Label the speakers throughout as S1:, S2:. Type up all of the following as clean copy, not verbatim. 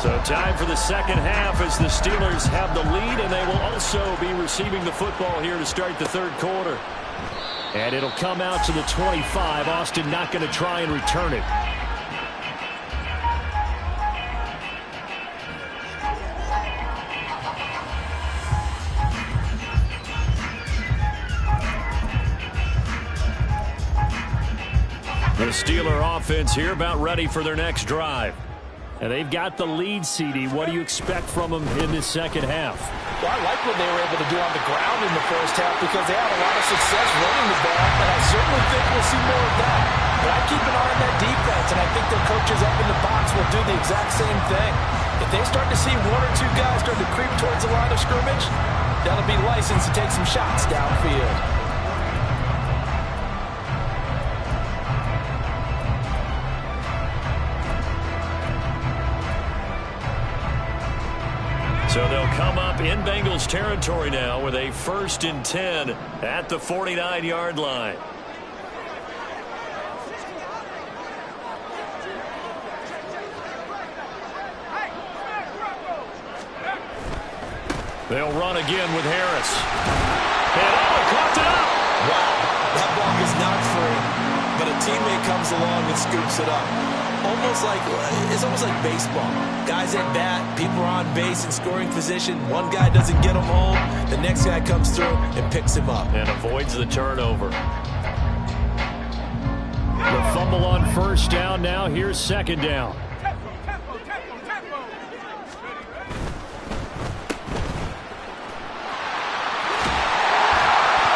S1: So time for the second half as the Steelers have the lead, and they will also be receiving the football here to start the third quarter. And it'll come out to the 25. Austin not going to try and return it. The Steeler offense here about ready for their next drive. And they've got the lead, CD. What do you expect from them in this second half?
S2: Well, I like what they were able to do on the ground in the first half because they had a lot of success running the ball, and I certainly think we'll see more of that. But I keep an eye on that defense, and I think their coaches up in the box will do the exact same thing. If they start to see one or two guys start to creep towards the line of scrimmage, that'll be licensed to take some shots downfield.
S1: So they'll come up in Bengals territory now with a 1st and 10 at the 49-yard line. They'll run again with Harris. And caught it up.
S2: Wow, that ball is not free, but a teammate comes along and scoops it up. It's almost like baseball. Guys at bat, people are on base in scoring position. One guy doesn't get him home. The next guy comes through and picks him up.
S1: And avoids the turnover. The fumble on 1st down now. Here's 2nd down.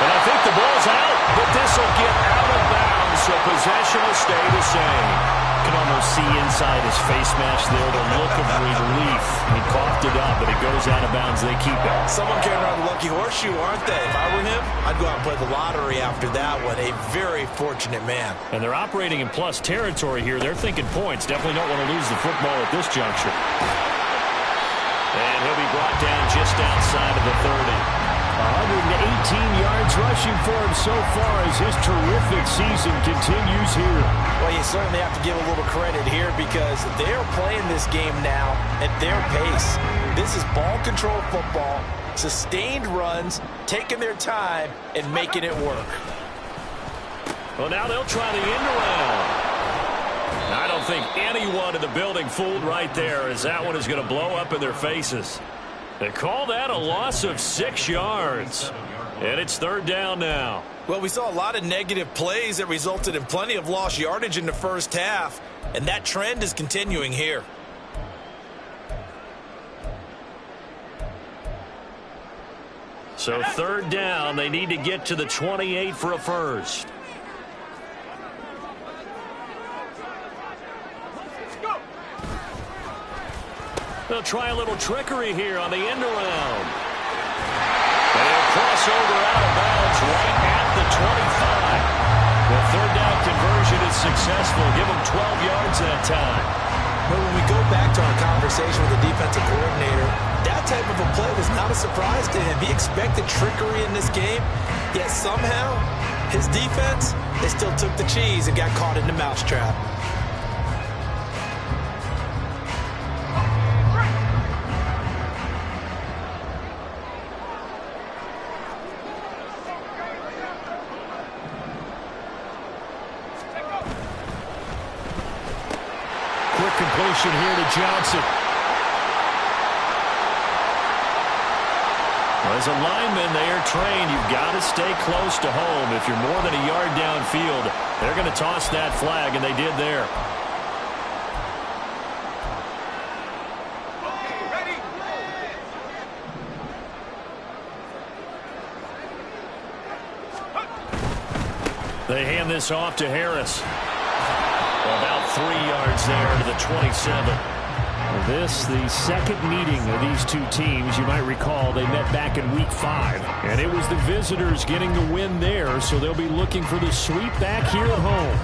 S1: And I think the ball's out, but this will get out of bounds, so possession will stay the same. You can almost see inside his face mask there the look of relief. He coughed it up, but it goes out of bounds. They keep it.
S2: Someone carrying around the lucky horseshoe, aren't they? If I were him, I'd go out and play the lottery after that one. A very fortunate man.
S1: And they're operating in plus territory here. They're thinking points. Definitely don't want to lose the football at this juncture. And he'll be brought down just outside of the 30. 118 yards rushing for him so far as his terrific season continues here.
S2: Well, you certainly have to give a little credit here because they're playing this game now at their pace. This is ball control football, sustained runs, taking their time, and making it work.
S1: Well, now they'll try the end around. I don't think anyone in the building fooled right there as that one is going to blow up in their faces. They call that a loss of 6 yards. And it's 3rd down now.
S2: Well, we saw a lot of negative plays that resulted in plenty of lost yardage in the first half. And that trend is continuing here.
S1: So 3rd down, they need to get to the 28 for a first. They'll try a little trickery here on the end around. And he'll cross over out of bounds right at the 25. The 3rd down conversion is successful. Give him 12 yards that time.
S2: But when we go back to our conversation with the defensive coordinator, that type of a play was not a surprise to him. He expected trickery in this game, yet somehow his defense, they still took the cheese and got caught in the mousetrap.
S1: Completion here to Johnson. Well, as a lineman, they are trained. You've got to stay close to home. If you're more than a yard downfield, they're going to toss that flag, and they did there. They hand this off to Harris. About 3 yards there to the 27.
S3: This, the second meeting of these two teams. You might recall they met back in week 5.
S1: And it was the visitors getting the win there, so they'll be looking for the sweep back here at home.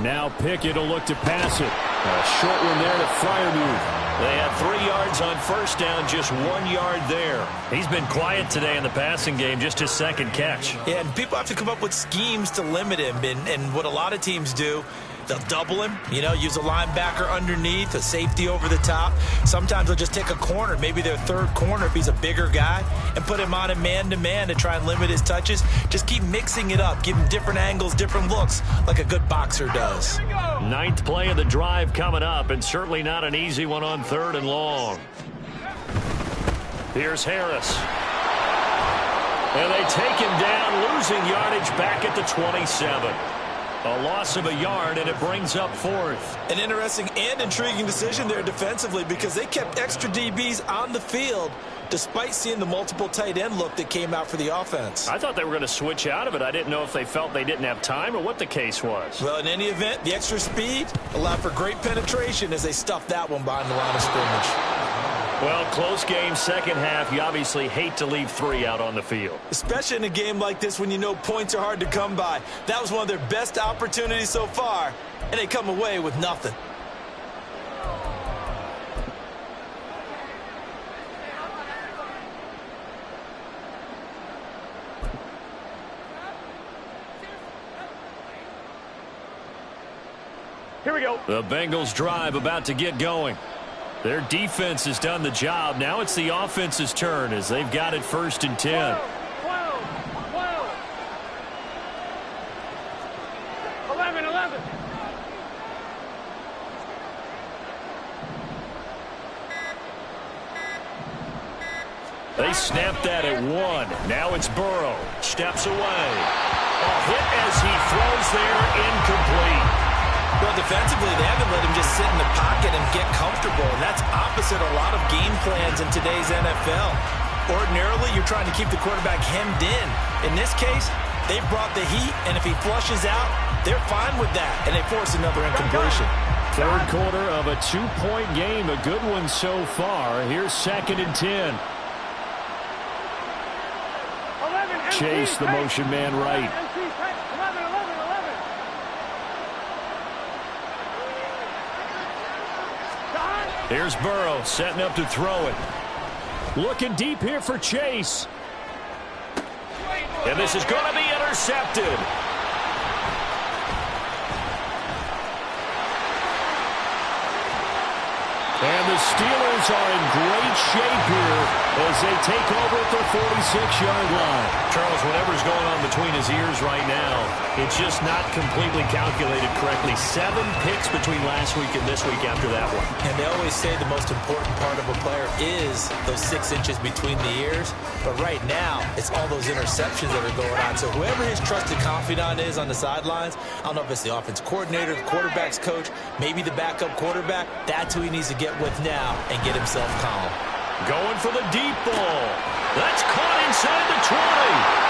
S1: Now Pickett will look to pass it.
S3: A short one there to Freiermuth.
S1: They had 3 yards on first down, just 1 yard there. He's been quiet today in the passing game, just his second catch.
S2: Yeah, and people have to come up with schemes to limit him. And what a lot of teams do, they'll double him, use a linebacker underneath, a safety over the top. Sometimes they'll just take a corner, maybe their third corner if he's a bigger guy, and put him on a man-to-man to try and limit his touches. Just keep mixing it up, give him different angles, different looks, like a good boxer does.
S1: 9th play of the drive coming up, and certainly not an easy one on 3rd and long. Here's Harris. And they take him down, losing yardage back at the 27. A loss of a yard, and it brings up 4th.
S2: An interesting and intriguing decision there defensively because they kept extra DBs on the field despite seeing the multiple tight end look that came out for the offense.
S1: I thought they were going to switch out of it. I didn't know if they felt they didn't have time or what the case was.
S2: Well, in any event, the extra speed allowed for great penetration as they stuffed that one behind the line of scrimmage.
S1: Well, close game, second half. You obviously hate to leave 3 out on the field.
S2: Especially in a game like this when you know points are hard to come by. That was one of their best opportunities so far, and they come away with nothing.
S1: Here we go. The Bengals drive about to get going. Their defense has done the job. Now it's the offense's turn as they've got it 1st and 10.
S4: 11.
S1: They snapped that at 1. Now it's Burrow. Steps away. A hit as he throws there, incomplete.
S2: Well, defensively, they haven't let him just sit in the pocket and get comfortable, and that's opposite a lot of game plans in today's NFL. Ordinarily, you're trying to keep the quarterback hemmed in. In this case, they brought the heat, and if he flushes out, they're fine with that, and they force another incompletion.
S3: 3rd quarter of a 2-point game, a good one so far. Here's 2nd and 10. Chase, the motion man right.
S1: Here's Burrow setting up to throw it.
S3: Looking deep here for Chase.
S1: And this is going to be intercepted.
S3: And the Steelers are in great shape here as they take over at their 46-yard line.
S1: Charles, whatever's going on between his ears right now, it's just not completely calculated correctly. 7 picks between last week and this week after that one.
S2: And they always say the most important part of a player is those 6 inches between the ears. But right now, it's all those interceptions that are going on. So whoever his trusted confidant is on the sidelines, I don't know if it's the offense coordinator, the quarterback's coach, maybe the backup quarterback, that's who he needs to get with now and get himself calm.
S1: Going for the deep ball. That's caught inside the 20.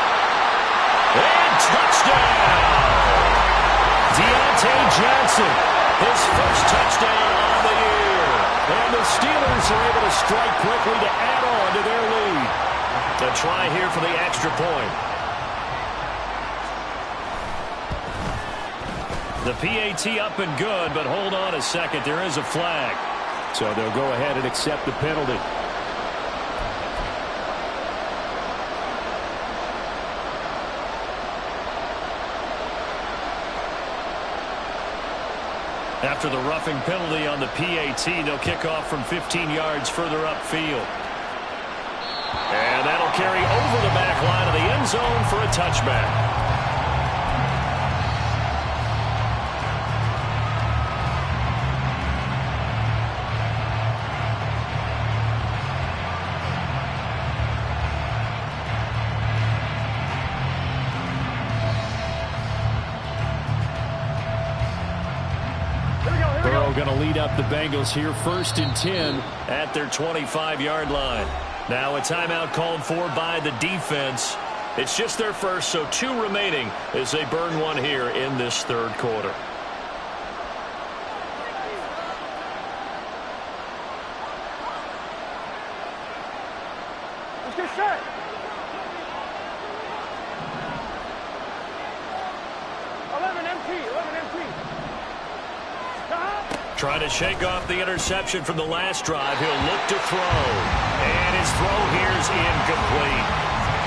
S1: And touchdown! Deontay Johnson, his first touchdown on the year.
S3: And the Steelers are able to strike quickly to add on to their lead.
S1: A try here for the extra point. The PAT up and good, but hold on a second. There is a flag.
S3: So they'll go ahead and accept the penalty.
S1: After the roughing penalty on the PAT, they'll kick off from 15 yards further upfield. And that'll carry over the back line of the end zone for a touchback.
S3: Going to lead up the Bengals here 1st and 10
S1: at their 25-yard line. Now a timeout called for by the defense. It's just their first, so 2 remaining as they burn one here in this 3rd quarter.
S4: Let's get set. 11 empty. Stop.
S1: Trying to shake off the interception from the last drive. He'll look to throw. And his throw here's incomplete.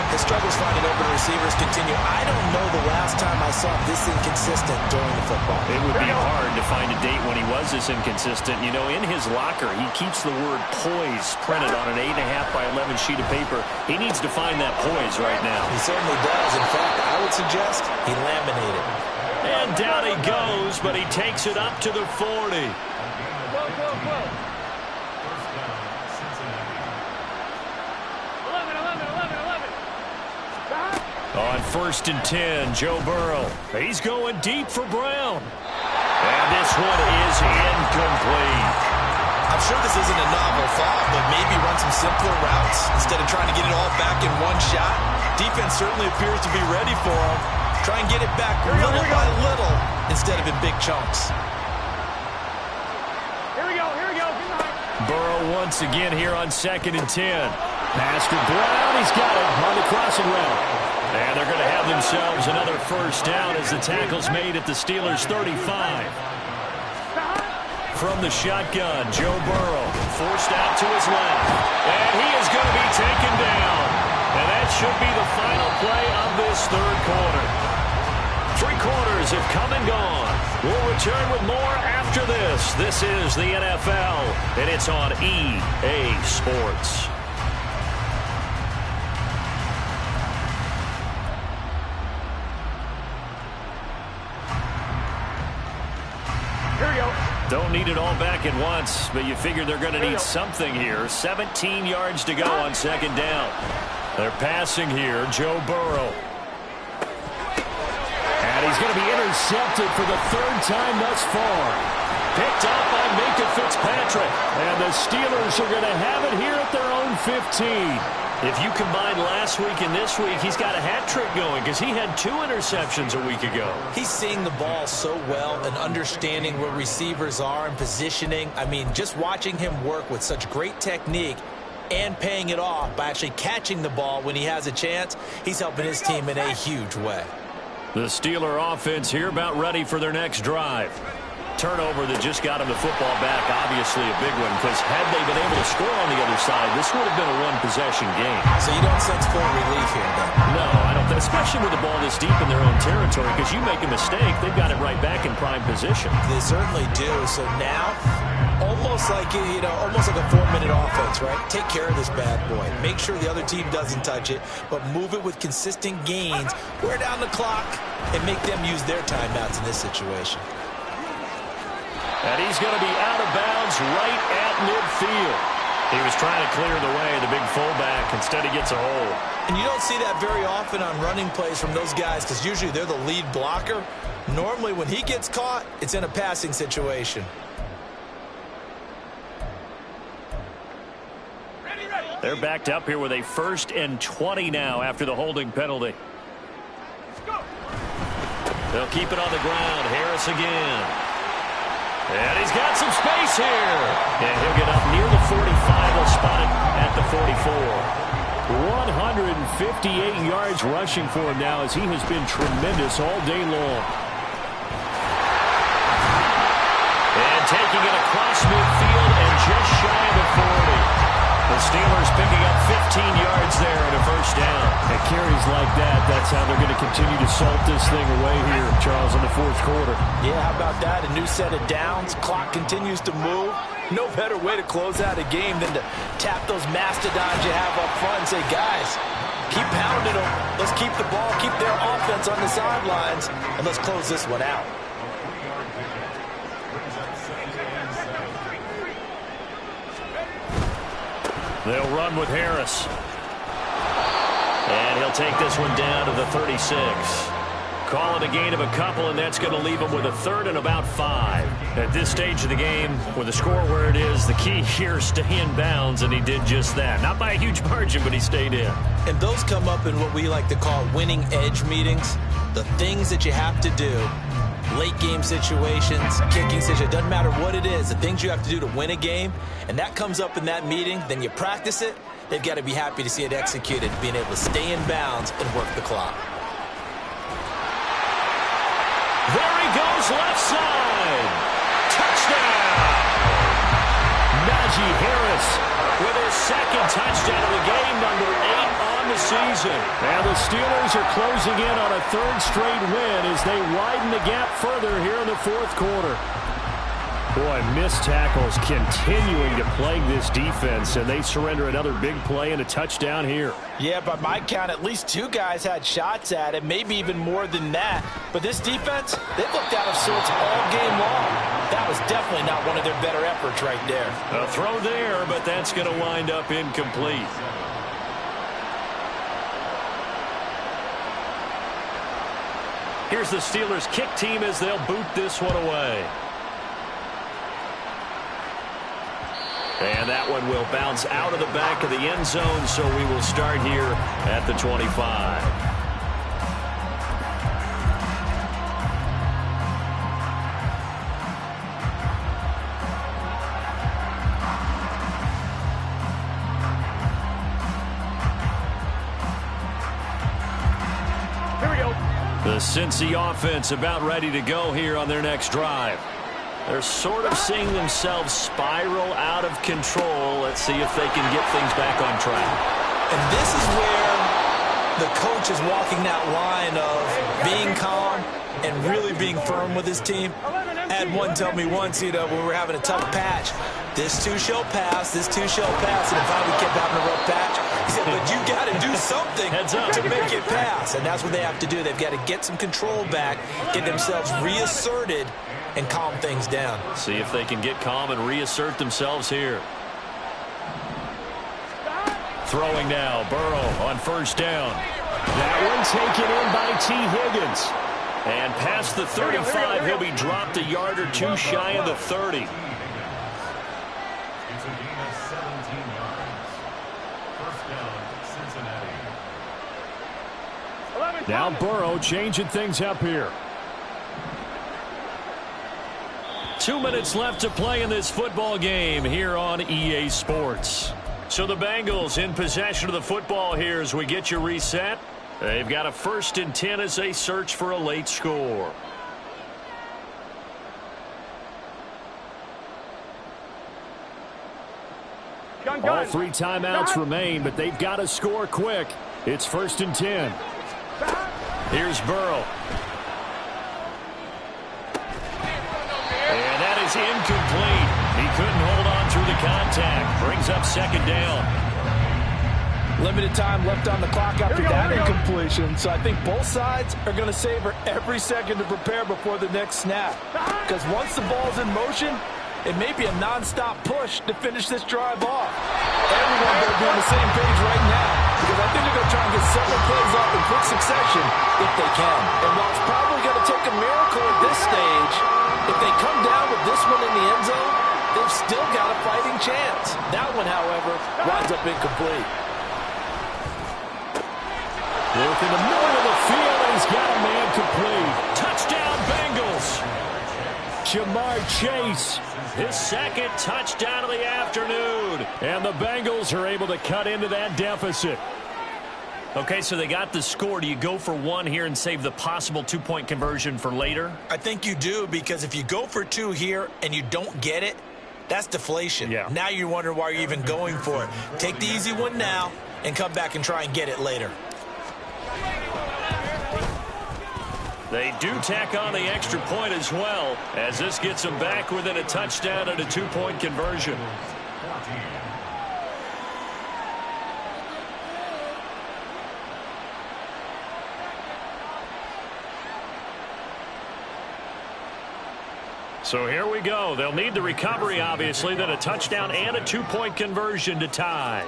S2: His struggles finding open receivers continue. I don't know the last time I saw this inconsistent during the football.
S1: It would be hard to find a date when he was this inconsistent. You know, in his locker, he keeps the word poise printed on an 8.5 by 11 sheet of paper. He needs to find that poise right now.
S2: He certainly does. In fact, I would suggest he laminated.
S1: And down he goes, but he takes it up to the 40. On 1st and 10, Joe Burrow. He's going deep for Brown. And this one is incomplete.
S2: I'm sure this isn't a novel thought, but maybe run some simpler routes instead of trying to get it all back in one shot. Defense certainly appears to be ready for him. Try and get it back little by little instead of in big chunks.
S4: Here we go.
S1: Burrow once again here on 2nd and 10. Pass to Brown. He's got it on the crossing route. And they're going to have themselves another first down as the tackle's made at the Steelers' 35. From the shotgun, Joe Burrow forced out to his left. And he is going to be taken down. And that should be the final play of this third quarter. 3 quarters have come and gone. We'll return with more after this. This is the NFL, and it's on EA Sports.
S4: Here we go.
S1: Don't need it all back at once, but you figure they're going to need something here. 17 yards to go on 2nd down. They're passing here, Joe Burrow. And he's going to be intercepted for the 3rd time thus far. Picked up by Minkah Fitzpatrick. And the Steelers are going to have it here at their own 15. If you combine last week and this week, he's got a hat trick going because he had 2 interceptions a week ago.
S2: He's seeing the ball so well and understanding where receivers are and positioning. I mean, just watching him work with such great technique and paying it off by actually catching the ball when he has a chance, he's helping his team in a huge way.
S1: The Steeler offense here about ready for their next drive. Turnover that just got him the football back, obviously a big one, because had they been able to score on the other side, this would have been a one-possession game.
S2: So you don't sense full relief here, then?
S1: No, I don't, especially with the ball this deep in their own territory, because you make a mistake, they've got it right back in prime position.
S2: They certainly do. So now, almost like, almost like a 4-minute offense, right? Take care of this bad boy. Make sure the other team doesn't touch it, but move it with consistent gains, wear down the clock, and make them use their timeouts in this situation.
S1: And he's going to be out of bounds right at midfield. He was trying to clear the way, the big fullback. Instead, he gets a hole.
S2: And you don't see that very often on running plays from those guys because usually they're the lead blocker. Normally, when he gets caught, it's in a passing situation.
S1: They're backed up here with a 1st and 20 now after the holding penalty. They'll keep it on the ground. Harris again. And he's got some space here. And he'll get up near the 45. He'll spot it at the 44. 158 yards rushing for him now as he has been tremendous all day long. And taking it across midfield and just shy of the 40. The Steelers picking up 15 yards there and a first down.
S3: At carries like that, that's how they're going to continue to salt this thing away here, Charles, in the 4th quarter.
S2: Yeah, how about that? A new set of downs. Clock continues to move. No better way to close out a game than to tap those mastodons you have up front and say, guys, keep pounding them. Let's keep the ball, keep their offense on the sidelines, and let's close this one out.
S1: They'll run with Harris. And he'll take this one down to the 36. Call it a gain of a couple, and that's going to leave him with a 3rd and about 5. At this stage of the game, with the score where it is, the key here is stay in bounds, and he did just that. Not by a huge margin, but he stayed in.
S2: And those come up in what we like to call winning edge meetings. The things that you have to do. Late game situations, kicking situations, doesn't matter what it is, the things you have to do to win a game, and that comes up in that meeting, then you practice it, they've got to be happy to see it executed, being able to stay in bounds and work the clock.
S1: There he goes, left side. Touchdown! second touchdown of the game, number 8 on the season.
S3: And the Steelers are closing in on a third straight win as they widen the gap further here in the fourth quarter. Boy, missed tackles continuing to plague this defense, and they surrender another big play and a touchdown here.
S2: Yeah, by my count, at least 2 guys had shots at it, maybe even more than that. But this defense, they looked out of sorts all game long. That was definitely not one of their better efforts right there.
S1: A throw there, but that's going to wind up incomplete. Here's the Steelers kick team as they'll boot this one away. And that one will bounce out of the back of the end zone, so we will start here at the 25.
S4: Here we go.
S1: The Cincy offense about ready to go here on their next drive. They're sort of seeing themselves spiral out of control. Let's see if they can get things back on track.
S2: And this is where the coach is walking that line of being calm and really being firm with his team. I had one tell me once, when we were having a tough patch, this too shall pass, this too shall pass. And if I would keep having a rough patch, he said, but you got to do something to make it pass. And that's what they have to do. They've got to get some control back, get themselves reasserted, and calm things down.
S1: See if they can get calm and reassert themselves here. Throwing now, Burrow on first down.
S3: That one taken in by T. Higgins.
S1: And past the 35, he'll be dropped a yard or 2 shy of the 30.
S3: Now Burrow changing things up here.
S1: 2 minutes left to play in this football game here on EA Sports. So the Bengals in possession of the football here as we get you reset. They've got a 1st and 10 as they search for a late score.
S3: All 3 timeouts remain, but they've got to score quick. It's 1st and 10.
S1: Here's Burrow. And that is incomplete. He couldn't hold on through the contact. Brings up 2nd down.
S2: Limited time left on the clock after that incompletion, so I think both sides are going to savor every second to prepare before the next snap. Because once the ball's in motion, it may be a non-stop push to finish this drive off. Everyone better be on the same page right now, because I think they're going to try and get several plays off in quick succession if they can. And while it's probably going to take a miracle at this stage, if they come down with this one in the end zone, they've still got a fighting chance. That one, however, winds up incomplete.
S3: Work in the middle of the field, and he's got a man complete.
S1: Touchdown, Bengals.
S3: Ja'Marr Chase.
S1: His 2nd touchdown of the afternoon.
S3: And the Bengals are able to cut into that deficit.
S1: Okay, so they got the score. Do you go for 1 here and save the possible 2-point conversion for later?
S2: I think you do, because if you go for 2 here and you don't get it, that's deflation.
S3: Yeah.
S2: Now you're wondering why you're even going for it. Take the easy one now and come back and try and get it later.
S1: They do tack on the extra point as well, as this gets them back within a touchdown and a 2-point conversion. So here we go. They'll need the recovery, obviously, then a touchdown and a 2-point conversion to tie.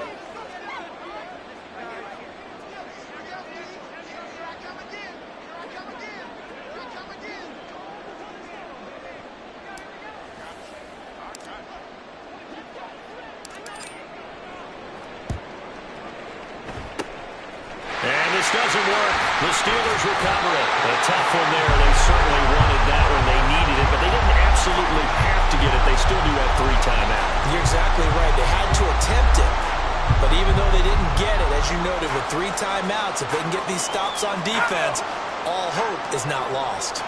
S1: Doesn't work. The Steelers recover it. A tough one there. They certainly wanted that when they needed it, but they didn't absolutely have to get it. They still do have 3 timeouts.
S2: You're exactly right. They had to attempt it, but even though they didn't get it, as you noted, with 3 timeouts, if they can get these stops on defense, all hope is not lost.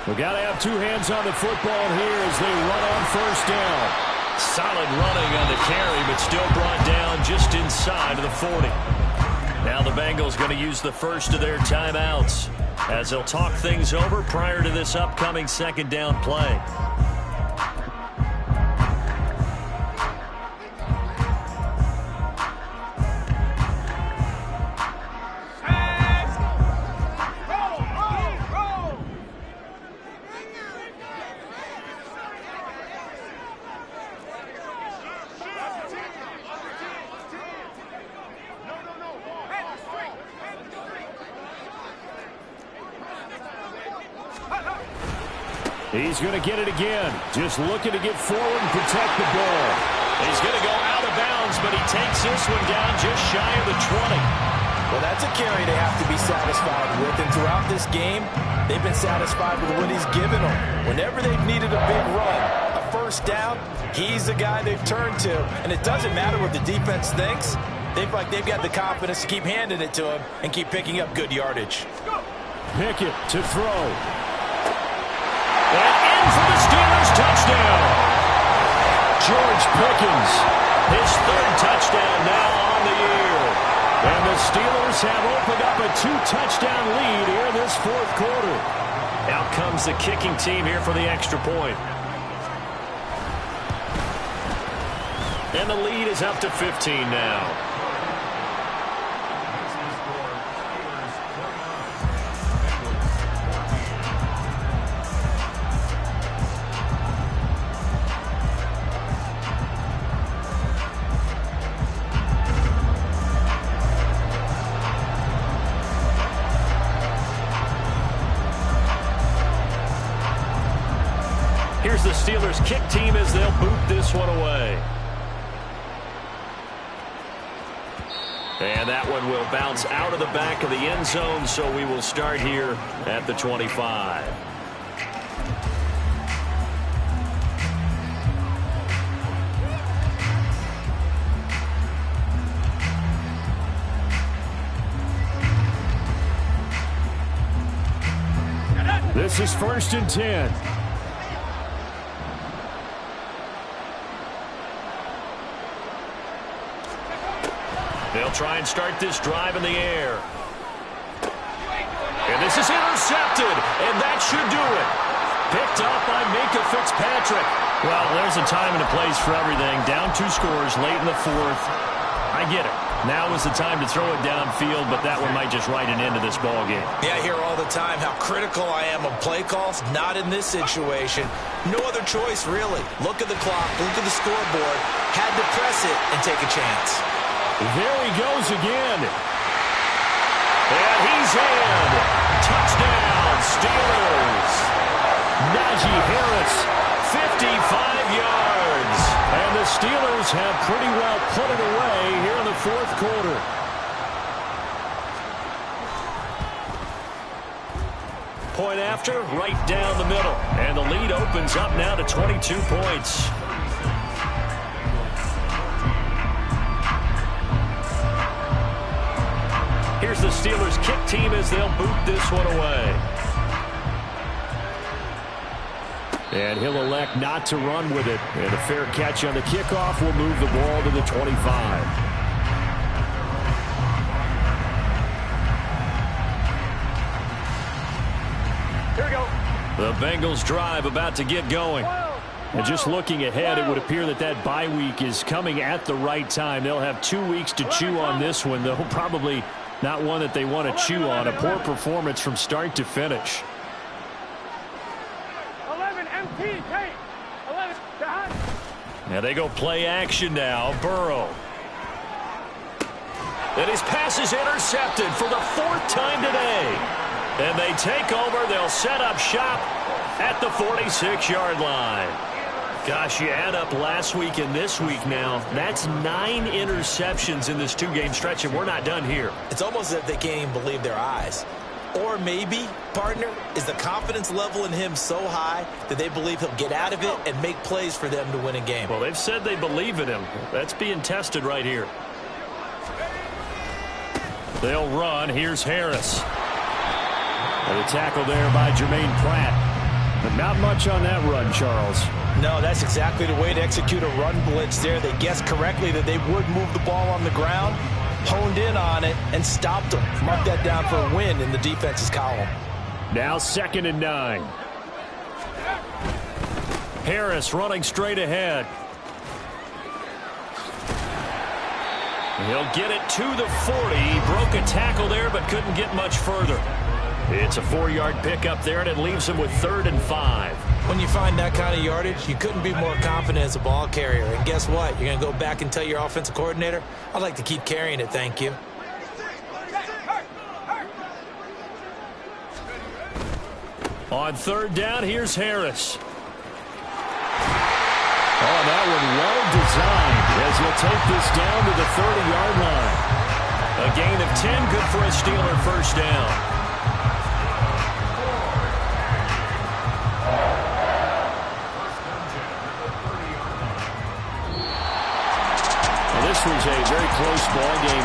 S3: We've got to have two hands on the football here as they run on first down.
S1: Solid running on the carry, but still brought down just inside of the 40. Now the Bengals going to use the first of their timeouts as they'll talk things over prior to this upcoming second down play.
S3: He's going to get it again. Just looking to get forward and protect the ball.
S1: He's going to go out of bounds, but he takes this one down just shy of the 20.
S2: Well, that's a carry they have to be satisfied with. And throughout this game, they've been satisfied with what he's given them. Whenever they've needed a big run, a first down, he's the guy they've turned to. And it doesn't matter what the defense thinks. They've got the confidence to keep handing it to him and keep picking up good yardage.
S3: Pickett to throw.
S1: And in for the Steelers touchdown.
S3: George Pickens.
S1: His third touchdown now on the year.
S3: And the Steelers have opened up a 2-touchdown lead here in this fourth quarter.
S1: Out comes the kicking team here for the extra point. And the lead is up to 15 now. Here's the Steelers kick team as they'll boot this one away. And that one will bounce out of the back of the end zone, so we will start here at the 25.
S3: This is 1st and 10.
S1: They'll try and start this drive in the air. And this is intercepted, and that should do it. Picked up by Minkah Fitzpatrick.
S3: Well, there's a time and a place for everything. Down 2 scores late in the fourth. I get it. Now is the time to throw it downfield, but that one might just write an end to this ball game.
S2: Yeah, I hear all the time how critical I am of play calls. Not in this situation. No other choice, really. Look at the clock. Look at the scoreboard. Had to press it and take a chance.
S3: There he goes again.
S1: And he's in. Touchdown, Steelers.
S3: Najee Harris,
S1: 55 yards.
S3: And the Steelers have pretty well put it away here in the fourth quarter.
S1: Point after, right down the middle. And the lead opens up now to 22 points. Here's the Steelers kick team as they'll boot this one away.
S3: And he'll elect not to run with it. And a fair catch on the kickoff will move the ball to the 25.
S4: Here we go.
S1: The Bengals drive about to get going.
S3: And just looking ahead, it would appear that that bye week is coming at the right time. They'll have 2 weeks to chew on this one, though probably not one that they want to chew on. A poor performance from start to finish.
S4: 11 MT, hey, 11 behind.
S1: Now they go play action now. Burrow. And his pass is intercepted for the 4th time today. And they take over. They'll set up shop at the 46-yard line. Gosh, you add up last week and this week now. That's 9 interceptions in this 2-game stretch, and we're not done here.
S2: It's almost as if they can't even believe their eyes. Or maybe, partner, is the confidence level in him so high that they believe he'll get out of it and make plays for them to win a game.
S1: Well, they've said they believe in him. That's being tested right here. They'll run. Here's Harris.
S3: And a tackle there by Jermaine Pratt. But not much on that run, Charles.
S2: No, that's exactly the way to execute a run blitz there. They guessed correctly that they would move the ball on the ground, honed in on it, and stopped them. Mark that down for a win in the defense's column.
S3: Now 2nd and 9.
S1: Harris running straight ahead. He'll get it to the 40. He broke a tackle there, but couldn't get much further. It's a 4-yard pickup there, and it leaves him with 3rd and 5.
S2: When you find that kind of yardage, you couldn't be more confident as a ball carrier. And guess what? You're going to go back and tell your offensive coordinator, I'd like to keep carrying it, thank you.
S1: On 3rd down, here's Harris.
S3: Oh, that one well designed as he'll take this down to the 30-yard line.
S1: A gain of 10, good for a Steeler first down.
S3: This was a very close ball game.